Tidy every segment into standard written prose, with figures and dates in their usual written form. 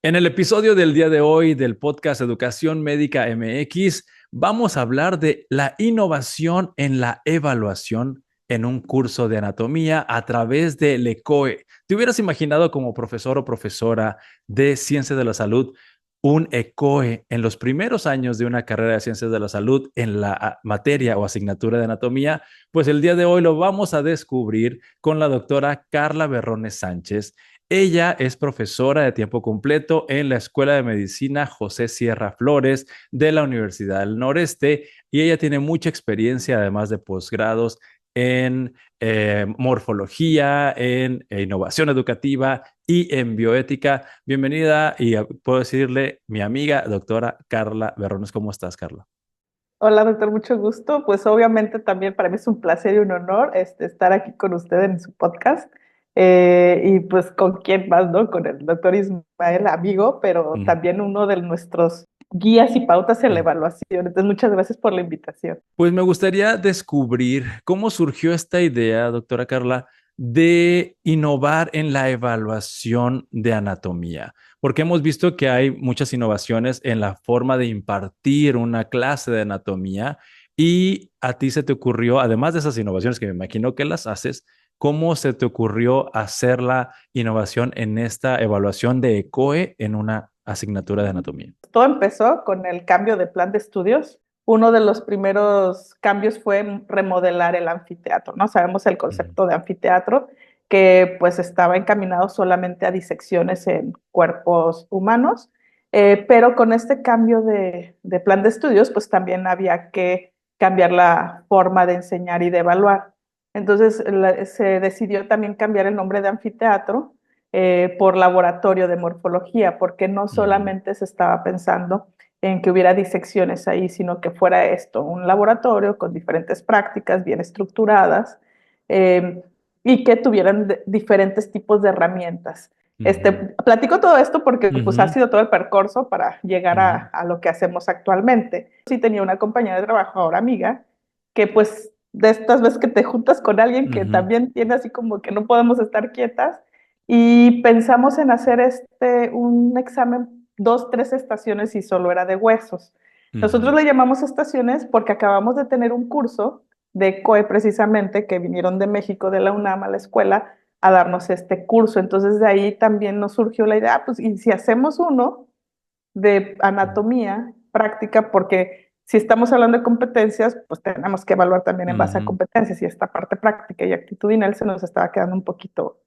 En el episodio del día de hoy del podcast Educación Médica MX, vamos a hablar de la innovación en la evaluación en un curso de anatomía a través del ECOE. ¿Te hubieras imaginado como profesor o profesora de Ciencias de la Salud un ECOE en los primeros años de una carrera de Ciencias de la Salud en la materia o asignatura de anatomía? Pues el día de hoy lo vamos a descubrir con la doctora Carla Berrones Sánchez. Ella es profesora de tiempo completo en la Escuela de Medicina José Sierra Flores de la Universidad del Noreste y ella tiene mucha experiencia, además de posgrados en morfología, en innovación educativa y en bioética. Bienvenida y puedo decirle mi amiga doctora Carla Berrones. ¿Cómo estás, Carla? Hola, doctor, mucho gusto. Pues obviamente también para mí es un placer y un honor estar aquí con usted en su podcast. Y pues con quién más, ¿no? Con el doctor Ismael, amigo, pero Mm. también uno de nuestros guías y pautas en la evaluación. Entonces, muchas gracias por la invitación. Pues me gustaría descubrir cómo surgió esta idea, doctora Carla, de innovar en la evaluación de anatomía, porque hemos visto que hay muchas innovaciones en la forma de impartir una clase de anatomía y a ti se te ocurrió, además de esas innovaciones que me imagino que las haces, ¿cómo se te ocurrió hacer la innovación en esta evaluación de ECOE en una asignatura de anatomía? Todo empezó con el cambio de plan de estudios. Uno de los primeros cambios fue remodelar el anfiteatro, ¿no? Sabemos el Mm. concepto de anfiteatro, que pues estaba encaminado solamente a disecciones en cuerpos humanos, pero con este cambio de plan de estudios, pues también había que cambiar la forma de enseñar y de evaluar. Entonces se decidió también cambiar el nombre de anfiteatro por laboratorio de morfología, porque no Mm. solamente se estaba pensando en que hubiera disecciones ahí, sino que fuera esto, un laboratorio con diferentes prácticas bien estructuradas eh, y que tuvieran diferentes tipos de herramientas. Ujú. Platico todo esto porque pues, ha Ujú. sido todo el percurso para llegar Ujú. a lo que hacemos actualmente. Sí tenía una compañera de trabajo, ahora amiga, que pues de estas veces que te juntas con alguien que Ujú. también tiene así como que no podemos estar quietas y pensamos en hacer un examen, dos, tres estaciones y solo era de huesos. Nosotros Ujú. le llamamos estaciones porque acabamos de tener un curso de COE precisamente que vinieron de México, de la UNAM a la escuela a darnos este curso. Entonces de ahí también nos surgió la idea, pues, y si hacemos uno de Mm. anatomía práctica, porque si estamos hablando de competencias, pues tenemos que evaluar también en base a Ujú. competencias y esta parte práctica y actitudinal se nos estaba quedando un poquito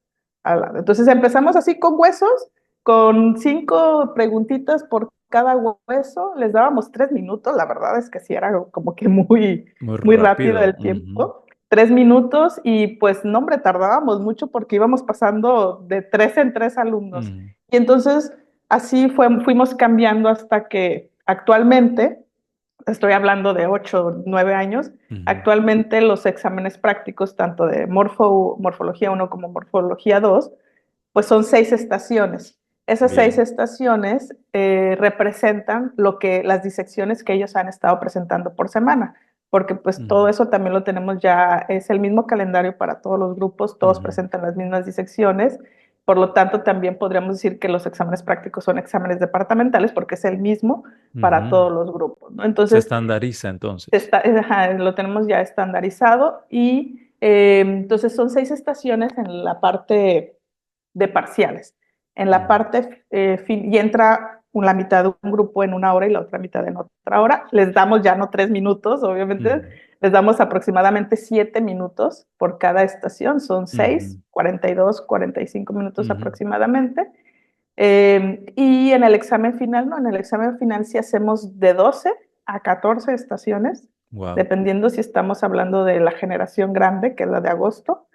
al lado. Entonces empezamos así con huesos, con 5 preguntitas por cada hueso, les dábamos 3 minutos, la verdad es que sí era como que muy, Muy muy rápido rápido. el Ujú. tiempo. 3 minutos y pues no, hombre, tardábamos mucho porque íbamos pasando de 3 en 3 alumnos. Mm. Y entonces así fuimos cambiando hasta que actualmente, estoy hablando de 8 o 9 años, Ujú. actualmente los exámenes prácticos, tanto de morfología 1 como morfología 2, pues son 6 estaciones. Esas seis Bien. estaciones representan las disecciones que ellos han estado presentando por semana, porque pues todo Ujú. eso también lo tenemos ya, es el mismo calendario para todos los grupos, todos Ujú. presentan las mismas disecciones, por lo tanto también podríamos decir que los exámenes prácticos son exámenes departamentales porque es el mismo para Ujú. todos los grupos, ¿no? Se Entonces, estandariza entonces. lo tenemos ya estandarizado y entonces son 6 estaciones en la parte de parciales. En la Ujú. parte y entra la mitad de un grupo en una hora y la otra mitad en otra hora. Les damos ya no 3 minutos, obviamente, Ujú. les damos aproximadamente 7 minutos por cada estación, son Ujú. 42, 45 minutos Ujú. aproximadamente. Y en el examen final, no, en el examen final sí hacemos de 12 a 14 estaciones, Wow. dependiendo si estamos hablando de la generación grande, que es la de agosto,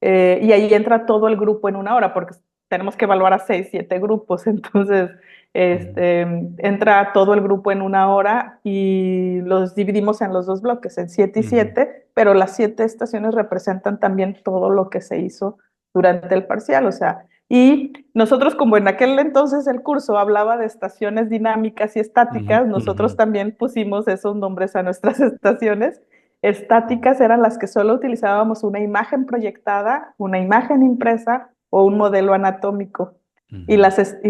y ahí entra todo el grupo en una hora, porque tenemos que evaluar a 6, 7 grupos, entonces Ujú. entra todo el grupo en una hora y los dividimos en los dos bloques, en 7 y Ujú. 7, pero las 7 estaciones representan también todo lo que se hizo durante el parcial, o sea, y nosotros, como en aquel entonces el curso hablaba de estaciones dinámicas y Ujú. estáticas, nosotros Ujú. también pusimos esos nombres a nuestras estaciones. Estáticas eran las que solo utilizábamos una imagen proyectada, una imagen impresa o un modelo anatómico. Y Ujú,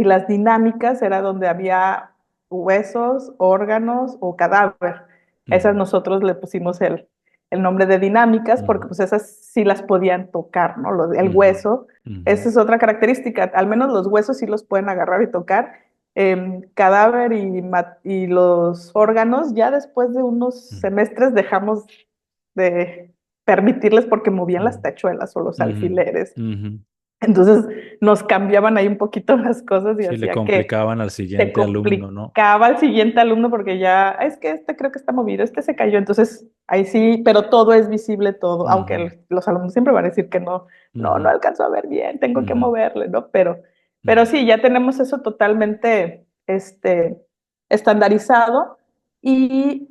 las dinámicas era donde había huesos, órganos o cadáver. Esas ujú, nosotros le pusimos el nombre de dinámicas porque ujú, pues esas sí las podían tocar, ¿no? El ujú, hueso, ujú, esa es otra característica, al menos los huesos sí los pueden agarrar y tocar. Cadáver y los órganos, ya después de unos ujú, semestres dejamos de permitirles porque movían las tachuelas o los ujú, alfileres. ujú. Entonces nos cambiaban ahí un poquito las cosas y Sí, le hacía que complicaban al se siguiente alumno, ¿no? complicaba al siguiente alumno porque ya, es que este creo que está movido, este se cayó, entonces ahí sí, pero todo es visible, todo, aunque Ujú, los alumnos siempre van a decir que no, no ujú, alcanzo a ver bien, tengo que ujú, moverle, ¿no? Pero ujú, sí, ya tenemos eso totalmente estandarizado y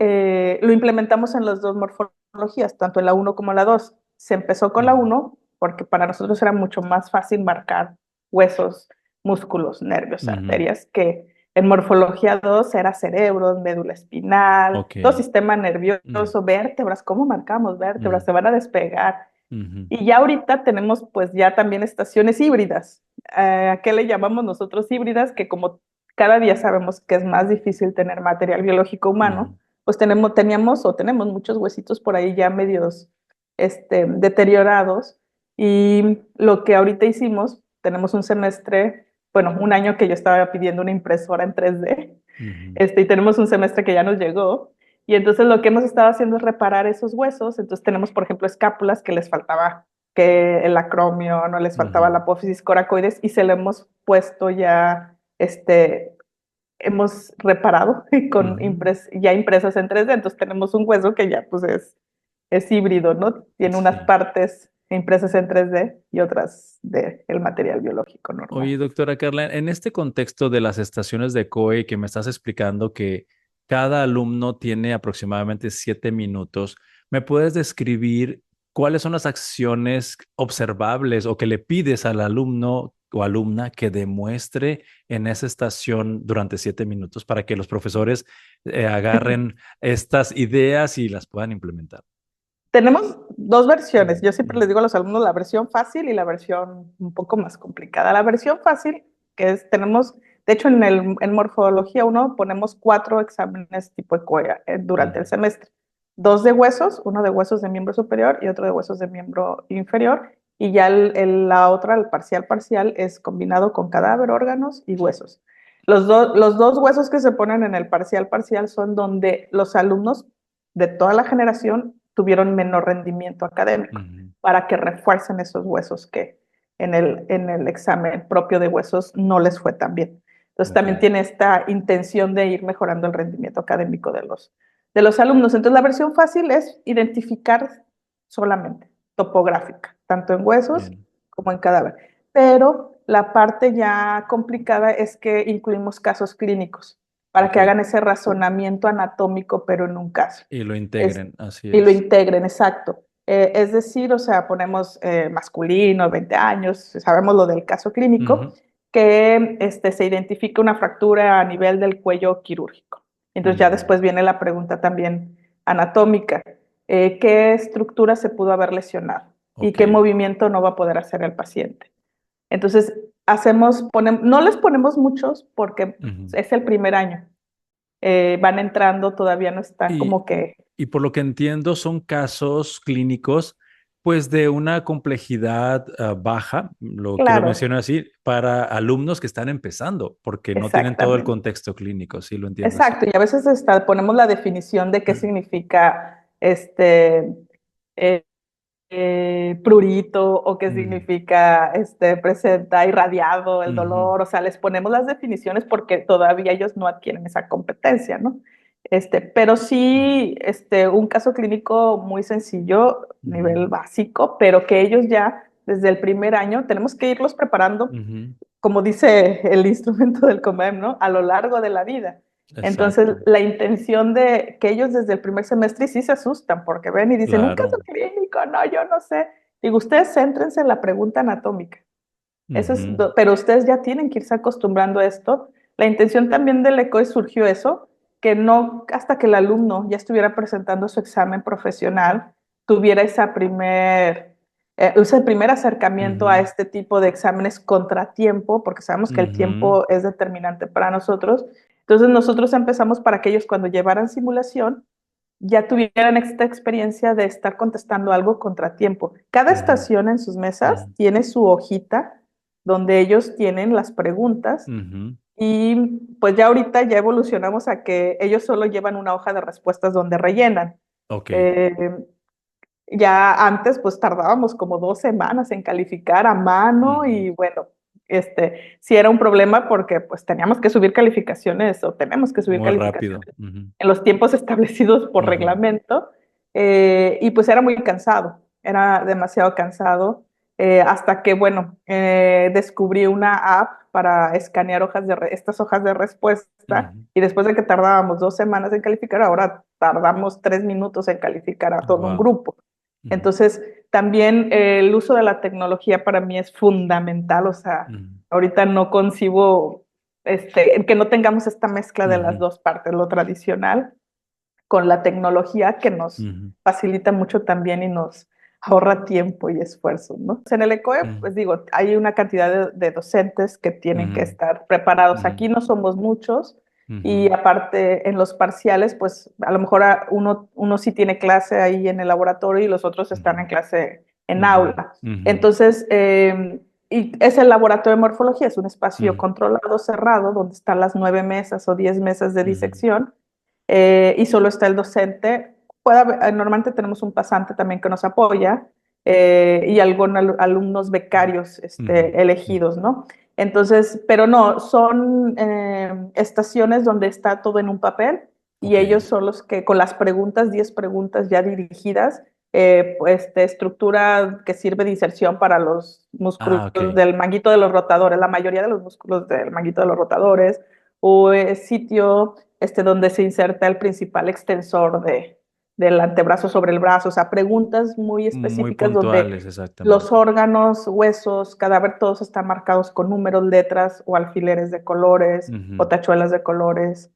lo implementamos en las dos morfologías, tanto en la uno como en la 2. Se empezó con la ujú, uno porque para nosotros era mucho más fácil marcar huesos, músculos, nervios, ujú. arterias, que en morfología 2 era cerebro, médula espinal, Ok. todo sistema Mm, nervioso, vértebras, ¿cómo marcamos vértebras? mm, Se van a despegar. ujú, Y ya ahorita tenemos pues ya también estaciones híbridas. ¿A qué le llamamos nosotros híbridas? Que como cada día sabemos que es más difícil tener material biológico humano, ujú, pues teníamos o tenemos muchos huesitos por ahí ya medios deteriorados. Y lo que ahorita hicimos, tenemos un semestre, bueno, un año que yo estaba pidiendo una impresora en 3D, ujú, y tenemos un semestre que ya nos llegó, y entonces lo que hemos estado haciendo es reparar esos huesos. Entonces tenemos, por ejemplo, escápulas que les faltaba, que el acromio, no les faltaba ujú, la apófisis coracoides, y se le hemos puesto ya, hemos reparado con ujú. ya impresas en 3D. Entonces tenemos un hueso que ya pues es híbrido, ¿no? Tiene unas Sí. partes impresas en 3D y otras del material biológico normal. Oye, doctora Carla, en este contexto de las estaciones de COE que me estás explicando que cada alumno tiene aproximadamente 7 minutos, ¿me puedes describir cuáles son las acciones observables o que le pides al alumno o alumna que demuestre en esa estación durante 7 minutos para que los profesores agarren estas ideas y las puedan implementar? Tenemos dos versiones. Mm, Yo siempre les mm, digo a los alumnos la versión fácil y la versión un poco más complicada. La versión fácil, que es, tenemos, de hecho en morfología uno ponemos 4 exámenes tipo ECOEA durante el mm, semestre. 2 de huesos, uno de huesos de miembro superior y otro de huesos de miembro inferior. Y ya la otra, el parcial parcial, es combinado con cadáver, órganos y huesos. Los dos huesos que se ponen en el parcial parcial son donde los alumnos de toda la generación tuvieron menor rendimiento académico mm, para que refuercen esos huesos que en el examen propio de huesos no les fue tan bien. Entonces ok. también tiene esta intención de ir mejorando el rendimiento académico de los alumnos. Entonces la versión fácil es identificar solamente, topográfica, tanto en huesos Bien. como en cadáver. Pero la parte ya complicada es que incluimos casos clínicos para Ok. que hagan ese razonamiento anatómico, pero en un caso. Y lo Es, integren, así y lo es. integren, exacto. Es decir, o sea, ponemos masculino, 20 años, sabemos lo del caso clínico, Ujú, que se identifica una fractura a nivel del cuello quirúrgico. Entonces ya ujú, después viene la pregunta también anatómica. ¿Qué estructura se pudo haber lesionado? ¿Y ok. qué movimiento no va a poder hacer el paciente? Entonces, no les ponemos muchos porque Ujú. es el primer año. Van entrando, todavía no están Y, como que, y por lo que entiendo, son casos clínicos, pues de una complejidad baja, lo quiero claro, mencionar así, para alumnos que están empezando, porque no tienen todo el exactamente. contexto clínico, sí lo entiendo así. Exacto, y a veces ponemos la definición de qué significa eh, prurito o qué Mm, significa presenta irradiado el ujú, dolor. O sea, les ponemos las definiciones porque todavía ellos no adquieren esa competencia, ¿no? Pero sí, un caso clínico muy sencillo, nivel ujú, básico, pero que ellos ya desde el primer año tenemos que irlos preparando, ujú. como dice el instrumento del COMEM, ¿no? A lo largo de la vida. Entonces, Exacto, la intención de que ellos desde el primer semestre y sí se asustan porque ven y dicen, un caso claro. clínico, no, yo no sé. Digo, ustedes céntrense en la pregunta anatómica. Ujú, Pero ustedes ya tienen que irse acostumbrando a esto. La intención también del ECOE surgió eso, que no hasta que el alumno ya estuviera presentando su examen profesional, tuviera esa primer es el primer acercamiento a Ujú, este tipo de exámenes contratiempo, porque sabemos que el ujú, tiempo es determinante para nosotros. Entonces nosotros empezamos para que ellos cuando llevaran simulación ya tuvieran esta experiencia de estar contestando algo contratiempo. Cada ujú, estación en sus mesas ujú, tiene su hojita donde ellos tienen las preguntas ujú, y pues ya ahorita ya evolucionamos a que ellos solo llevan una hoja de respuestas donde rellenan. ok. Eh, ya antes pues tardábamos como 2 semanas en calificar a mano Ujú, y bueno, sí era un problema porque pues teníamos que subir calificaciones o tenemos que subir muy rápido. calificaciones Ujú, en los tiempos establecidos por ujú, reglamento y pues era muy cansado, era demasiado cansado hasta que bueno, descubrí una app para escanear estas hojas de respuesta ujú. y después de que tardábamos 2 semanas en calificar, ahora tardamos 3 minutos en calificar a todo un Wow. grupo. Entonces, también el uso de la tecnología para mí es fundamental, o sea, ahorita no concibo que no tengamos esta mezcla de las dos partes, lo tradicional con la tecnología que nos facilita mucho también y nos ahorra tiempo y esfuerzo, ¿no? En el ECOE, pues digo, hay una cantidad de docentes que tienen que estar preparados. Aquí no somos muchos y aparte en los parciales, pues a lo mejor uno sí tiene clase ahí en el laboratorio y los otros están en clase en aula. Entonces, y es el laboratorio de morfología, es un espacio controlado, cerrado, donde están las 9 mesas o 10 mesas de disección y solo está el docente. Normalmente tenemos un pasante también que nos apoya y algunos alumnos becarios elegidos, ¿no? Entonces, pero no, son estaciones donde está todo en un papel y Ok. ellos son los que con las preguntas, 10 preguntas ya dirigidas, pues de estructura que sirve de inserción para los músculos Ah, ok. del manguito de los rotadores, la mayoría de los músculos del manguito de los rotadores, o sitio donde se inserta el principal extensor del antebrazo sobre el brazo, o sea, preguntas muy Muy específicas donde puntuales, los exactamente. órganos, huesos, cadáver, todos están marcados con números, letras o alfileres de colores o Ujú, tachuelas de colores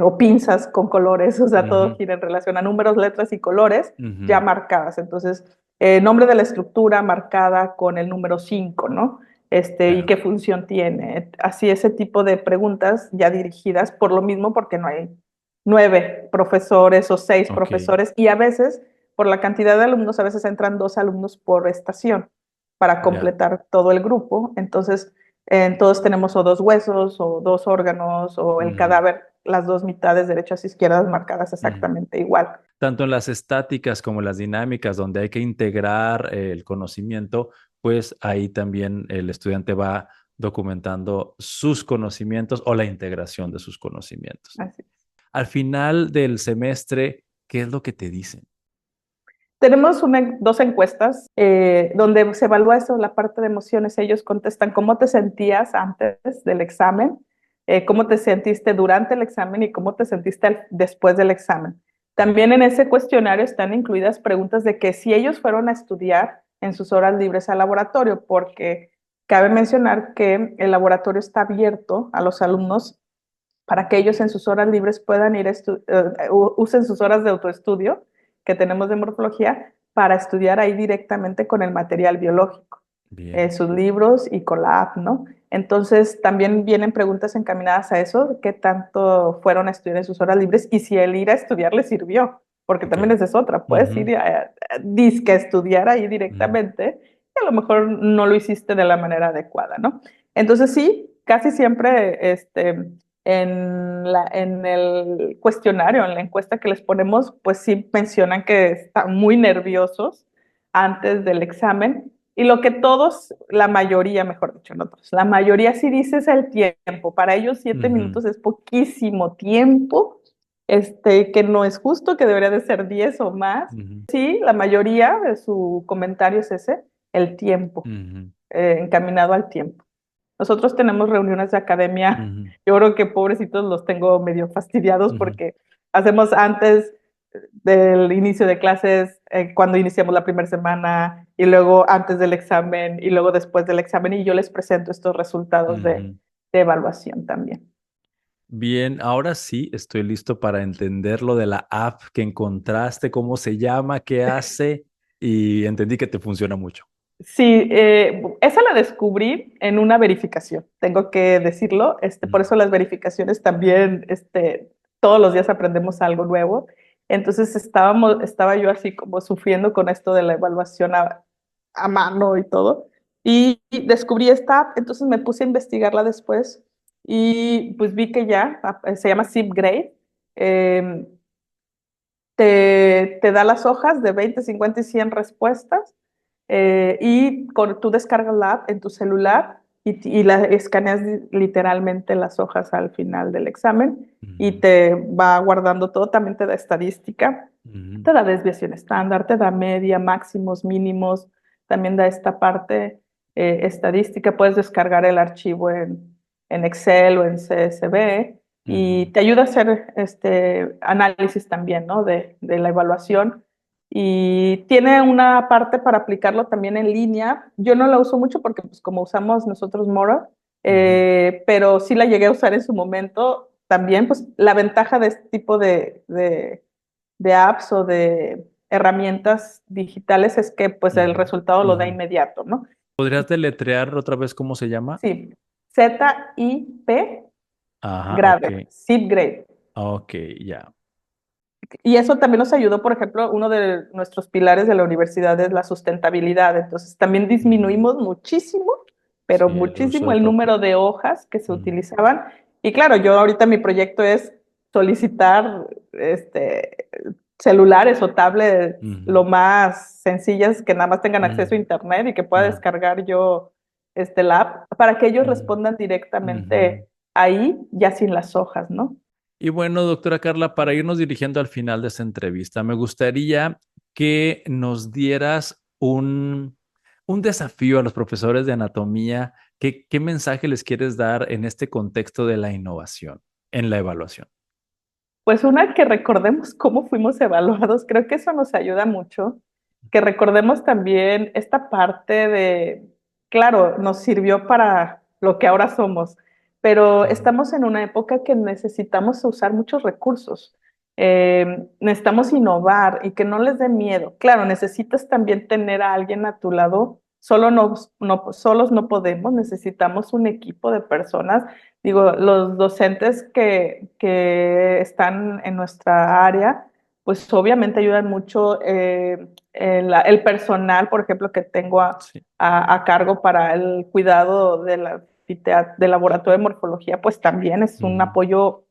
o pinzas con colores, o sea, todo ujú, gira en relación a números, letras y colores ya ujú. marcadas. Entonces, nombre de la estructura marcada con el número 5, ¿no? Y Claro. qué función tiene. Así ese tipo de preguntas ya dirigidas por lo mismo, porque no hay 9 profesores o 6 Ok. profesores y a veces, por la cantidad de alumnos, a veces entran 2 alumnos por estación para Ya. completar todo el grupo. Entonces, todos tenemos o 2 huesos o 2 órganos o el Ujú, cadáver, las dos mitades, derechas e izquierdas, marcadas ujú. exactamente igual. Tanto en las estáticas como en las dinámicas, donde hay que integrar el conocimiento, pues ahí también el estudiante va documentando sus conocimientos o la integración de sus conocimientos. Así. Al final del semestre, ¿qué es lo que te dicen? Tenemos 2 encuestas donde se evalúa eso, la parte de emociones. Ellos contestan cómo te sentías antes del examen, cómo te sentiste durante el examen y cómo te sentiste después del examen. Ok. También en ese cuestionario están incluidas preguntas de que si ellos fueron a estudiar en sus horas libres al laboratorio, porque cabe mencionar que el laboratorio está abierto a los alumnos para que ellos en sus horas libres puedan usen sus horas de autoestudio que tenemos de morfología para estudiar ahí directamente con el material biológico, Bien. sus libros y con la app, ¿no? Entonces también vienen preguntas encaminadas a eso, qué tanto fueron a estudiar en sus horas libres y si el ir a estudiar les sirvió, porque Ok. también esa es otra, puedes Ujú, ir disque a estudiar ahí ujú, directamente y a lo mejor no lo hiciste de la manera adecuada, ¿no? Entonces sí, casi siempre en el cuestionario, en la encuesta que les ponemos, pues sí mencionan que están muy nerviosos antes del examen. Y lo que todos, la mayoría, mejor dicho, no todos, la mayoría sí dice es el tiempo. Para ellos 7 minutos es poquísimo tiempo, que no es justo, que debería de ser 10 o más. ujú, Sí, la mayoría de su comentario es ese, el tiempo, ujú, encaminado al tiempo. Nosotros tenemos reuniones de academia. ujú, Yo creo que pobrecitos los tengo medio fastidiados ujú, porque hacemos antes del inicio de clases, cuando iniciamos la primera semana, y luego antes del examen, y luego después del examen, y yo les presento estos resultados ujú. de evaluación también. Bien, ahora sí estoy listo para entender lo de la app que encontraste, cómo se llama, qué hace y entendí que te funciona mucho. Sí, esa la descubrí en una verificación, tengo que decirlo. Por Mm, eso las verificaciones también, todos los días aprendemos algo nuevo. Entonces estaba yo así como sufriendo con esto de la evaluación a mano y todo. Y descubrí esta app, entonces me puse a investigarla después y pues vi que ya se llama SipGrade. Eh, te da las hojas de 20, 50 y 100 respuestas tú descargas la app en tu celular y la escaneas literalmente las hojas al final del examen y mm, te va guardando todo, también te da estadística, mm, te da desviación estándar, te da media, máximos, mínimos, también da esta parte estadística, puedes descargar el archivo en Excel o en CSV y mm. te ayuda a hacer este análisis también, ¿no? De la evaluación y tiene una parte para aplicarlo también en línea. Yo no la uso mucho porque pues como usamos nosotros Mora, Ujú, pero sí la llegué a usar en su momento. También pues la ventaja de este tipo de apps o de herramientas digitales es que pues el ujú, resultado lo da ujú. inmediato, ¿no? ¿Podrías deletrear otra vez cómo se llama? Sí, ZIP Ajá, ok, grade, zip grade. ok, ya. Y eso también nos ayudó, por ejemplo, uno de nuestros pilares de la universidad es la sustentabilidad. Entonces, también Ujú. disminuimos muchísimo, pero Sí, el uso muchísimo de el papel. número de hojas que se Ujú, utilizaban. Y claro, yo ahorita mi proyecto es solicitar celulares o tablets ujú, lo más sencillas que nada más tengan acceso a ujú, internet y que pueda ujú, descargar yo la app para que ellos ujú, respondan ujú. directamente ahí, ya sin las hojas, ¿no? Y bueno, doctora Carla, para irnos dirigiendo al final de esta entrevista, me gustaría que nos dieras un desafío a los profesores de anatomía. ¿Qué mensaje les quieres dar en este contexto de la innovación en la evaluación? Pues una, que recordemos cómo fuimos evaluados, creo que eso nos ayuda mucho, que recordemos también esta parte claro, nos sirvió para lo que ahora somos, pero Ujú, estamos en una época que necesitamos usar muchos recursos, necesitamos innovar y que no les dé miedo. Claro, necesitas también tener a alguien a tu lado, solos no podemos, necesitamos un equipo de personas. Digo, los docentes que están en nuestra área, pues obviamente ayudan mucho. El personal, por ejemplo, que tengo sí. a cargo para el cuidado del laboratorio de morfología, pues también es un Ujú, apoyo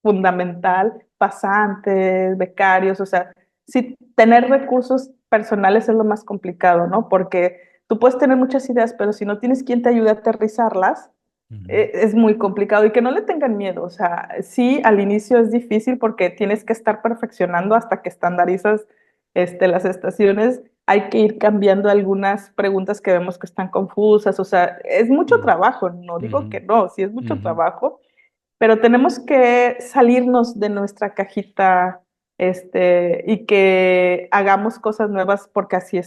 fundamental. Pasantes, becarios, o sea, sí, tener recursos personales es lo más complicado, ¿no? Porque tú puedes tener muchas ideas, pero si no tienes quien te ayude a aterrizarlas, ujú, es muy complicado y que no le tengan miedo. O sea, sí, al inicio es difícil porque tienes que estar perfeccionando hasta que estandarizas las estaciones. Hay que ir cambiando algunas preguntas que vemos que están confusas. O sea, es mucho ujú, trabajo. No digo que no, sí es mucho ujú, trabajo, pero tenemos que salirnos de nuestra cajita, y que hagamos cosas nuevas porque así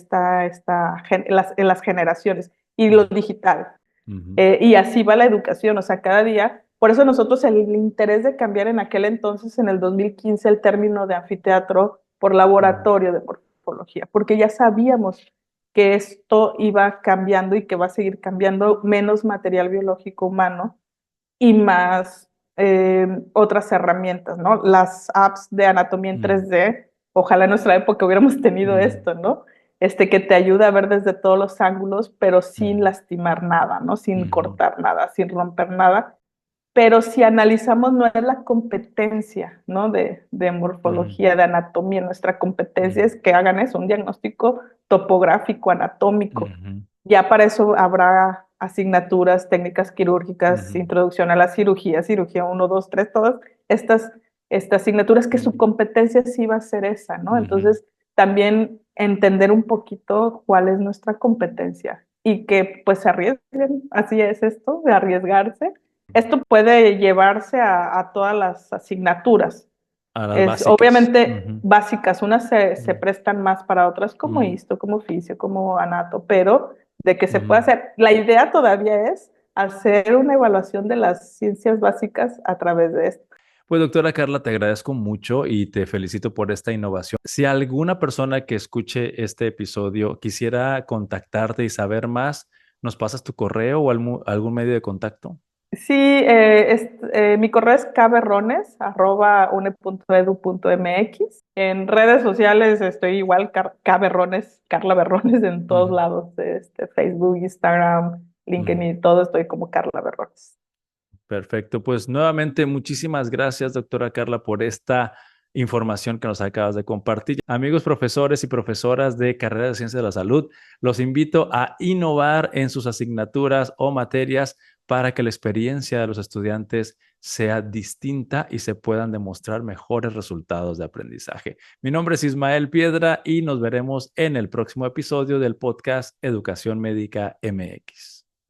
en las generaciones y lo ujú, digital. ujú, Y así va la educación, o sea, cada día. Por eso nosotros el interés de cambiar en aquel entonces, en el 2015, el término de anfiteatro por ujú, laboratorio de morfología, porque ya sabíamos que esto iba cambiando y que va a seguir cambiando, menos material biológico humano y más otras herramientas, ¿no? Las apps de anatomía en ujú, 3D, ojalá en nuestra época hubiéramos tenido ujú, esto, ¿no? Que te ayuda a ver desde todos los ángulos, pero sin ujú, lastimar nada, ¿no? Sin ujú, cortar nada, sin romper nada. Pero si analizamos, no es la competencia, ¿no? De ujú, morfología, de anatomía. Nuestra competencia ujú, es que hagan eso, un diagnóstico topográfico, anatómico. ujú, Ya para eso habrá asignaturas, técnicas quirúrgicas, ujú, introducción a la cirugía, cirugía uno 2 3 todas estas, estas asignaturas que su competencia sí va a ser esa, ¿no? ujú, Entonces, también entender un poquito cuál es nuestra competencia y que pues se arriesguen, así es esto, de arriesgarse. Esto puede llevarse a todas las asignaturas. a las Es básicas. obviamente Ujú, básicas, unas se ujú, prestan más para otras como ujú, histo, como fisio, como anato, pero de que se puede ujú. hacer. La idea todavía es hacer una evaluación de las ciencias básicas a través de esto. Pues doctora Carla, te agradezco mucho y te felicito por esta innovación. Si alguna persona que escuche este episodio quisiera contactarte y saber más, ¿nos pasas tu correo o algún medio de contacto? Sí, mi correo es kberrones@une.edu.mx. En redes sociales estoy igual, kberrones, Carla Berrones en todos Ujú, lados, Facebook, Instagram, ujú. LinkedIn, todo estoy como Carla Berrones. Perfecto. Pues nuevamente, muchísimas gracias, doctora Carla, por esta información que nos acabas de compartir. Amigos profesores y profesoras de carrera de Ciencias de la Salud, los invito a innovar en sus asignaturas o materias para que la experiencia de los estudiantes sea distinta y se puedan demostrar mejores resultados de aprendizaje. Mi nombre es Ismael Piedra y nos veremos en el próximo episodio del podcast Educación Médica MX.